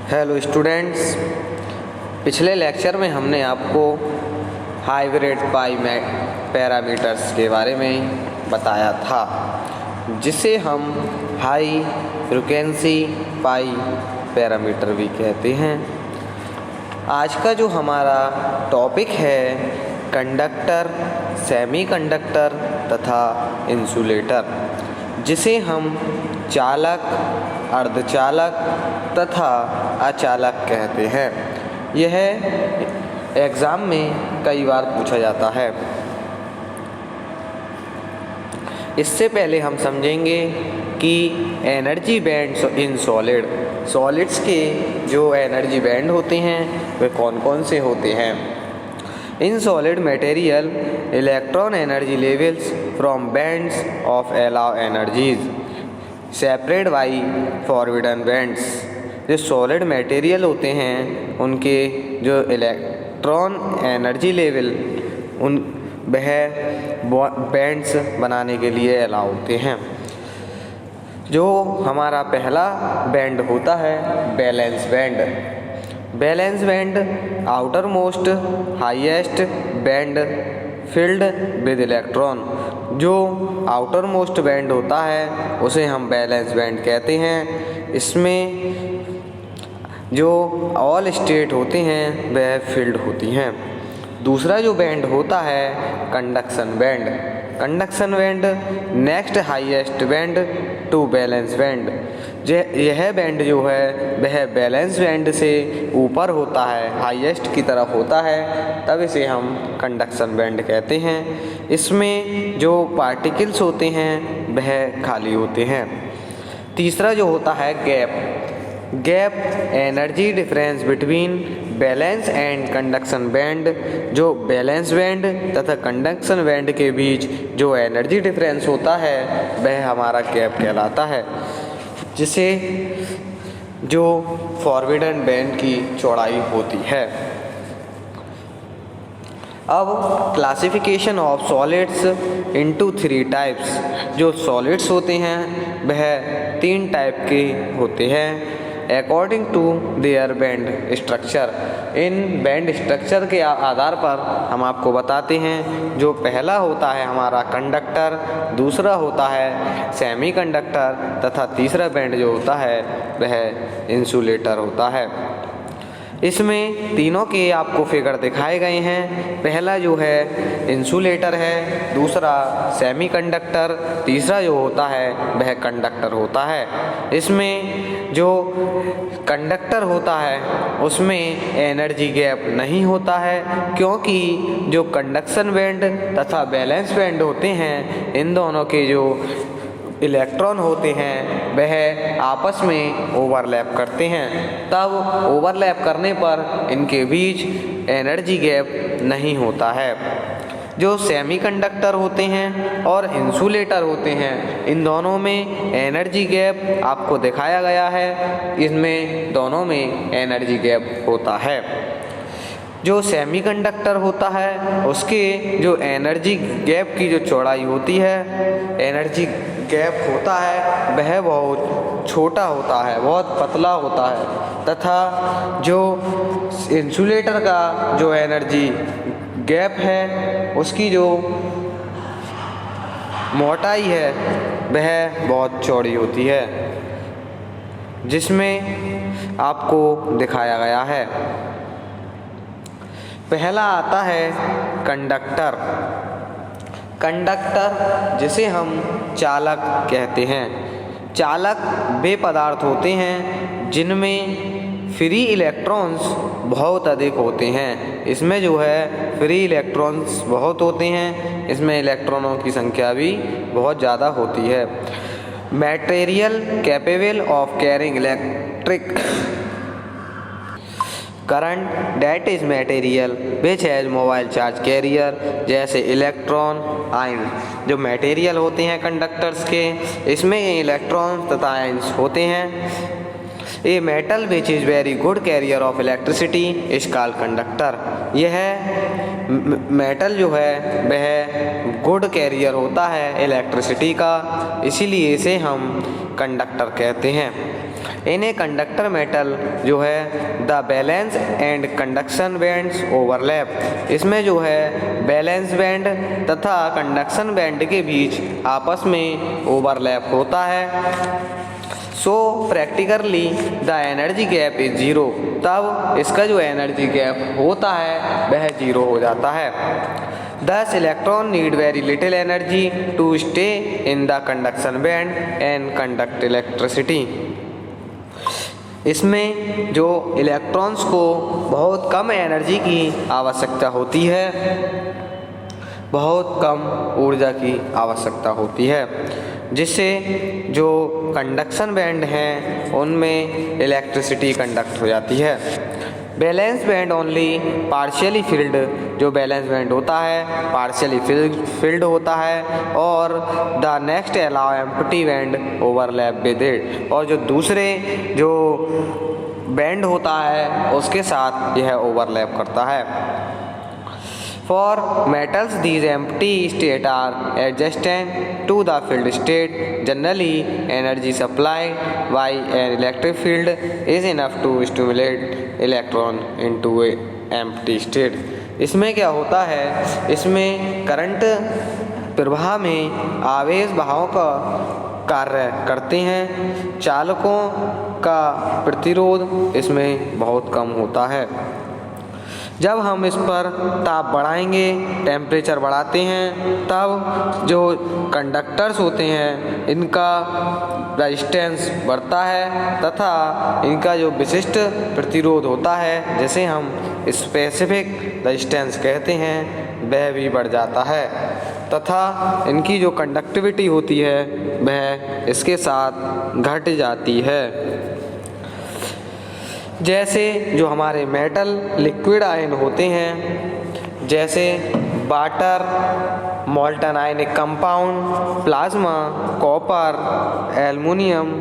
Hello students, पिछले lecture में हमने आपको हाइब्रिड पाई पैरामीटर्स के बारे में बताया था, जिसे हम हाई फ्रिक्वेंसी पाई पैरामीटर भी कहते हैं। आज का जो हमारा टॉपिक है कंडक्टर, सेमीकंडक्टर तथा इंसुलेटर, जिसे हम चालक, अर्धचालक तथा अचालक कहते हैं। यह एग्ज़ाम में कई बार पूछा जाता है। इससे पहले हम समझेंगे कि एनर्जी बैंड्स इन सॉलिड्स के जो एनर्जी बैंड होते हैं वे कौन कौन से होते हैं। In solid material electron energy levels from bands of allow energies separate by forbidden bands. जो सॉलिड मटेरियल होते हैं उनके जो इलेक्ट्रॉन एनर्जी लेवल वह बैंड्स बनाने के लिए अलाउ होते हैं। जो हमारा पहला बैंड होता है balance band. Balance band outer most highest band filled with electron. जो आउटर मोस्ट बैंड होता है उसे हम बैलेंस बैंड कहते हैं। इसमें जो ऑल स्टेट होते हैं वह फील्ड होती हैं। दूसरा जो बैंड होता है conduction band. Conduction band next highest band to valence band. यह बैंड जो है वह बैलेंस बैंड से ऊपर होता है, हाईएस्ट की तरफ होता है, तब इसे हम कंडक्शन बैंड कहते हैं। इसमें जो पार्टिकल्स होते हैं वह खाली होते हैं। तीसरा जो होता है gap energy difference between balance and conduction band. जो बैलेंस बैंड तथा कंडक्शन बैंड के बीच जो एनर्जी डिफरेंस होता है वह हमारा गैप कहलाता है, जिसे जो फॉरबिडन बैंड की चौड़ाई होती है। अब classification of solids into 3 types. जो सॉलिड्स होते हैं वह 3 टाइप के होते हैं according to their band structure. इन बैंड स्ट्रक्चर के आधार पर हम आपको बताते हैं। जो पहला होता है हमारा कंडक्टर, दूसरा होता है सेमीकंडक्टर तथा तीसरा बैंड जो होता है वह इंसुलेटर होता है। इसमें तीनों के आपको फिगर दिखाए गए हैं। पहला जो है इंसुलेटर है, दूसरा सेमीकंडक्टर, तीसरा जो होता है वह कंडक्टर होता है। इसमें जो कंडक्टर होता है उसमें एनर्जी गैप नहीं होता है, क्योंकि जो कंडक्शन बैंड तथा बैलेंस बैंड होते हैं इन दोनों के जो इलेक्ट्रॉन होते हैं वह आपस में ओवरलैप करते हैं। तब ओवरलैप करने पर इनके बीच एनर्जी गैप नहीं होता है। जो सेमीकंडक्टर होते हैं और इंसुलेटर होते हैं इन दोनों में एनर्जी गैप आपको दिखाया गया है। इसमें दोनों में एनर्जी गैप होता है। जो सेमीकंडक्टर होता है उसके जो एनर्जी गैप की जो चौड़ाई होती है, एनर्जी गैप होता है वह बहुत छोटा होता है, बहुत पतला होता है, तथा जो इंसुलेटर का जो एनर्जी गैप है उसकी जो मोटाई है वह बहुत चौड़ी होती है, जिसमें आपको दिखाया गया है। पहला आता है कंडक्टर। कंडक्टर जिसे हम चालक कहते हैं। चालक वे पदार्थ होते हैं जिनमें फ्री इलेक्ट्रॉन्स बहुत अधिक होते हैं। इसमें जो है फ्री इलेक्ट्रॉन्स बहुत होते हैं, इसमें इलेक्ट्रॉनों की संख्या भी बहुत ज़्यादा होती है। Material capable of carrying electric current that is material which has mobile charge carrier, जैसे इलेक्ट्रॉन आयन। जो मटेरियल होते हैं कंडक्टर्स के, इसमें इलेक्ट्रॉन तथा आयन्स होते हैं। A metal which is very good carrier of electricity is called conductor. यह मेटल जो है वह गुड कैरियर होता है इलेक्ट्रिसिटी का, इसीलिए इसे हम कंडक्टर कहते हैं। इन ए कंडक्टर मेटल जो है the balance and conduction bands overlap, इसमें जो है बैलेंस बैंड तथा कंडक्शन बैंड के बीच आपस में ओवरलैप होता है। So practically the energy gap is zero, तब इसका जो एनर्जी गैप होता है वह जीरो हो जाता है। Thus electron need very little energy to stay in the conduction band and conduct electricity। इसमें जो इलेक्ट्रॉन्स को बहुत कम एनर्जी की आवश्यकता होती है, बहुत कम ऊर्जा की आवश्यकता होती है, जिससे जो कंडक्शन बैंड हैं उनमें इलेक्ट्रिसिटी कंडक्ट हो जाती है। Balance band only partially field, जो बैलेंस बैंड होता है पार्शियली फिल्ड होता है, और the next allow empty band overlap with it, और जो दूसरे जो बैंड होता है उसके साथ यह ओवरलैप करता है। For metals, these empty states are adjacent to the field state. Generally, energy supplied by an electric field is enough to stimulate electron into a empty state। इसमें क्या होता है, इसमें करंट प्रवाह में आवेश बहाव का कार्य करते हैं। चालकों का प्रतिरोध इसमें बहुत कम होता है। जब हम इस पर ताप बढ़ाएंगे, टेम्परेचर बढ़ाते हैं, तब जो कंडक्टर्स होते हैं इनका रेजिस्टेंस बढ़ता है तथा इनका जो विशिष्ट प्रतिरोध होता है, जिसे हम स्पेसिफिक रेजिस्टेंस कहते हैं, वह भी बढ़ जाता है तथा इनकी जो कंडक्टिविटी होती है वह इसके साथ घट जाती है। जैसे जो हमारे मेटल लिक्विड आयन होते हैं, जैसे water, molten ionic compound, plasma, copper, aluminium,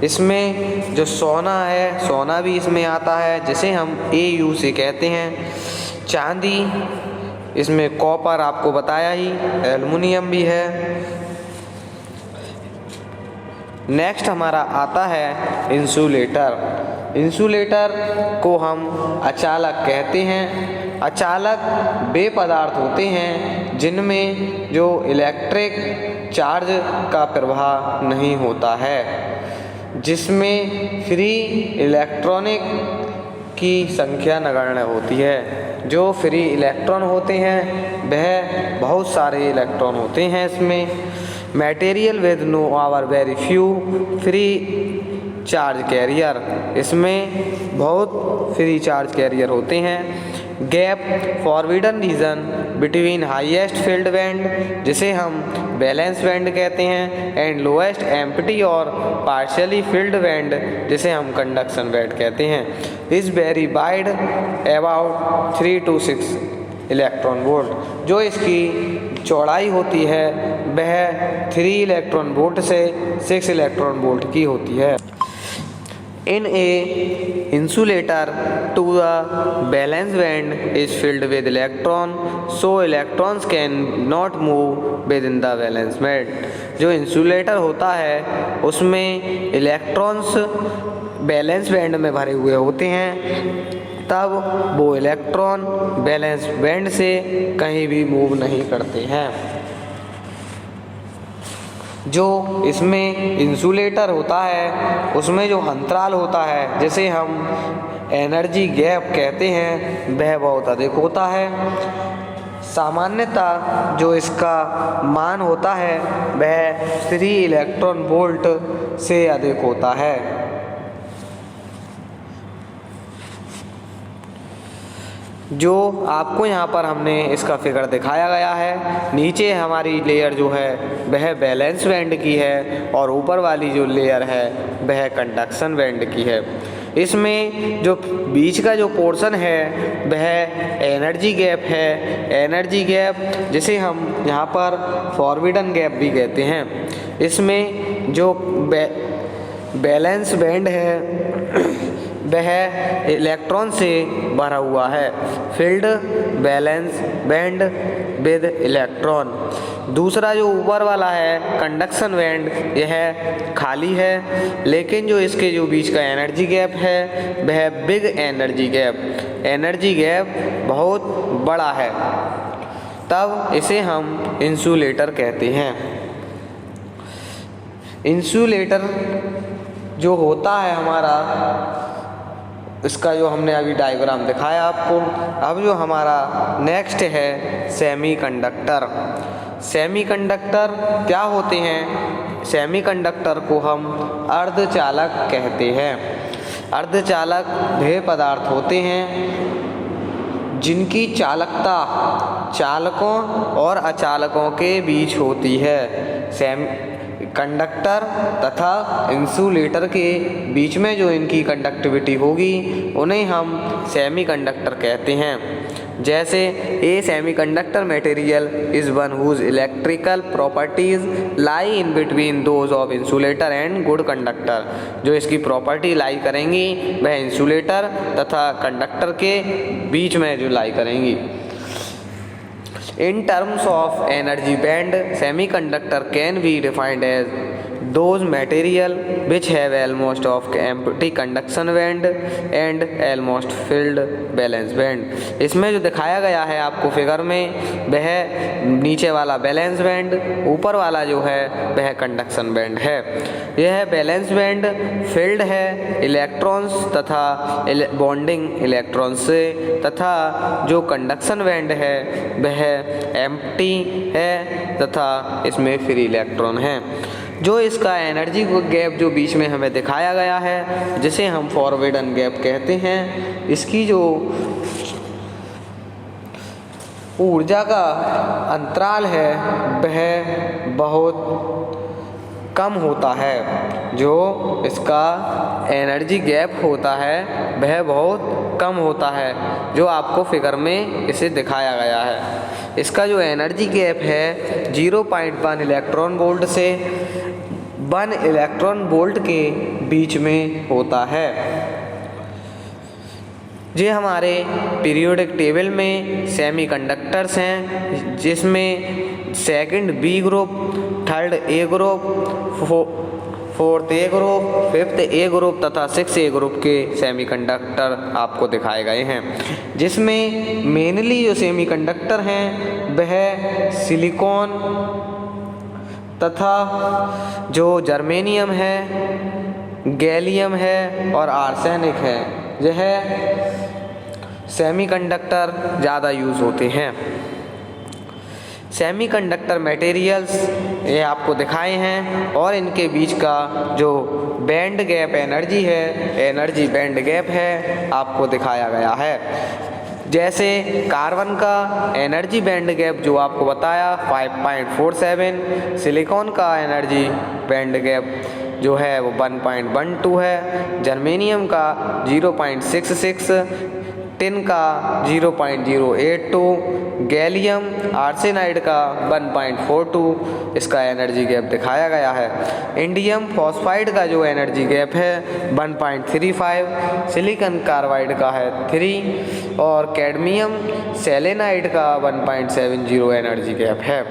इसमें जो सोना है, सोना भी इसमें आता है जिसे हम Au से कहते हैं। चांदी, इसमें कॉपर आपको बताया ही, एल्युमिनियम भी है। नेक्स्ट हमारा आता है इंसुलेटर। इंसुलेटर को हम अचालक कहते हैं। अचालक वे पदार्थ होते हैं जिनमें जो इलेक्ट्रिक चार्ज का प्रवाह नहीं होता है, जिसमें फ्री इलेक्ट्रॉनिक की संख्या नगण्य होती है। जो फ्री इलेक्ट्रॉन होते हैं वह बहुत सारे इलेक्ट्रॉन होते हैं इसमें। Material with no or very few free charge carrier, इसमें बहुत फ्री चार्ज कैरियर होते हैं। Gap forbidden region between highest filled band, जिसे हम बैलेंस बैंड कहते हैं, and lowest empty or partially filled band, जिसे हम कंडक्शन बैंड कहते हैं, is very wide about 3 to 6 electron volt. जो इसकी चौड़ाई होती है वह 3 इलेक्ट्रॉन वोल्ट से 6 इलेक्ट्रॉन वोल्ट की होती है। In a insulator, to the valence band is filled with electron, so electrons can not move within the valence band। जो इंसुलेटर होता है उसमें इलेक्ट्रॉन्स बैलेंस बैंड में भरे हुए होते हैं, तब वो इलेक्ट्रॉन बैलेंस बैंड से कहीं भी मूव नहीं करते हैं। जो इसमें इंसुलेटर होता है उसमें जो अंतराल होता है, जिसे हम एनर्जी गैप कहते हैं, वह बहुत अधिक होता है। सामान्यतः जो इसका मान होता है वह 3 इलेक्ट्रॉन वोल्ट से अधिक होता है। जो आपको यहाँ पर हमने इसका फिगर दिखाया गया है, नीचे हमारी लेयर जो है वह बैलेंस बैंड की है और ऊपर वाली जो लेयर है वह कंडक्शन बैंड की है। इसमें जो बीच का जो पोर्शन है वह एनर्जी गैप है। एनर्जी गैप जिसे हम यहाँ पर फॉरबिडन गैप भी कहते हैं। इसमें जो बैलेंस बैंड है वह इलेक्ट्रॉन से भरा हुआ है। Field balance band with electron. दूसरा जो ऊपर वाला है कंडक्शन बैंड, यह खाली है, लेकिन जो इसके जो बीच का एनर्जी गैप है वह बिग एनर्जी गैप बहुत बड़ा है, तब इसे हम इंसुलेटर कहते हैं। इंसुलेटर जो होता है हमारा, इसका जो हमने अभी डायग्राम दिखाया आपको। अब जो हमारा नेक्स्ट है सेमीकंडक्टर। सेमीकंडक्टर क्या होते हैं? सेमीकंडक्टर को हम अर्धचालक कहते हैं। अर्धचालक वे पदार्थ होते हैं जिनकी चालकता चालकों और अचालकों के बीच होती है। कंडक्टर तथा इंसुलेटर के बीच में जो इनकी कंडक्टिविटी होगी उन्हें हम सेमीकंडक्टर कहते हैं। जैसे a semiconductor material is one whose electrical properties lie in between those of insulator and good conductor. जो इसकी प्रॉपर्टी लाई करेंगी वह इंसुलेटर तथा कंडक्टर के बीच में जो लाई करेंगी। In terms of energy band, semiconductor can be defined as those material which have almost of empty conduction band and almost filled valence band। इसमें जो दिखाया गया है आपको फिगर में, वह नीचे वाला बैलेंस बैंड, ऊपर वाला जो है वह कंडक्शन बैंड है। यह बैलेंस बैंड फिल्ड है इलेक्ट्रॉन्स तथा बॉन्डिंग इलेक्ट्रॉन से, तथा जो कंडक्शन बैंड है वह एम्प्टी है तथा इसमें फ्री इलेक्ट्रॉन है। जो इसका एनर्जी गैप जो बीच में हमें दिखाया गया है, जिसे हम फॉरवर्डन गैप कहते हैं, इसकी जो ऊर्जा का अंतराल है वह बहुत कम होता है। जो इसका एनर्जी गैप होता है वह बहुत कम होता है, जो आपको फिगर में इसे दिखाया गया है। इसका जो एनर्जी गैप है 0.1 इलेक्ट्रॉन वोल्ट से 1 इलेक्ट्रॉन वोल्ट के बीच में होता है। ये हमारे पीरियोडिक टेबल में सेमीकंडक्टर्स हैं, जिसमें second B group, third A group, fourth A group, fifth A group तथा सिक्स ए ग्रुप के सेमीकंडक्टर आपको दिखाए गए हैं। जिसमें मेनली जो सेमीकंडक्टर हैं वह सिलिकॉन तथा जो जर्मेनियम है, गैलियम है और आर्सेनिक है, यह सेमीकंडक्टर ज़्यादा यूज़ होते हैं। सेमीकंडक्टर मटेरियल्स ये आपको दिखाए हैं, और इनके बीच का जो बैंड गैप एनर्जी है, एनर्जी बैंड गैप है, आपको दिखाया गया है। जैसे कार्बन का एनर्जी बैंड गैप जो आपको बताया 5.47, सिलिकॉन का एनर्जी बैंड गैप जो है वो 1.12 है, जर्मेनियम का 0.66, टिन का 0.082, गैलियम आर्सेनाइड का 1.42 इसका एनर्जी गैप दिखाया गया है। इंडियम फॉस्फाइड का जो एनर्जी गैप है 1.35, सिलिकॉन कार्बाइड का है 3 और कैडमियम सेलेनाइड का 1.70 एनर्जी गैप है।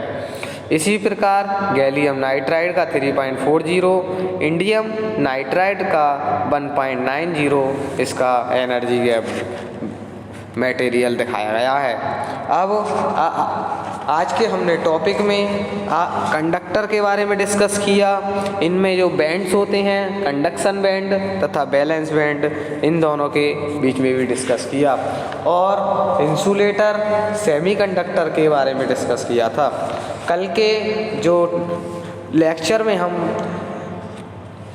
इसी प्रकार गैलियम नाइट्राइड का 3.40, इंडियम नाइट्राइड का 1.90 इसका एनर्जी गैप मटेरियल दिखाया गया है। अब आज के हमने टॉपिक में कंडक्टर के बारे में डिस्कस किया। इनमें जो बैंड्स होते हैं, कंडक्शन बैंड तथा बैलेंस बैंड, इन दोनों के बीच में भी डिस्कस किया, और इंसुलेटर सेमीकंडक्टर के बारे में डिस्कस किया था। कल के जो लेक्चर में हम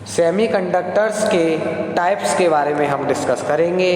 सेमीकंडक्टर्स के टाइप्स के बारे में हम डिस्कस करेंगे।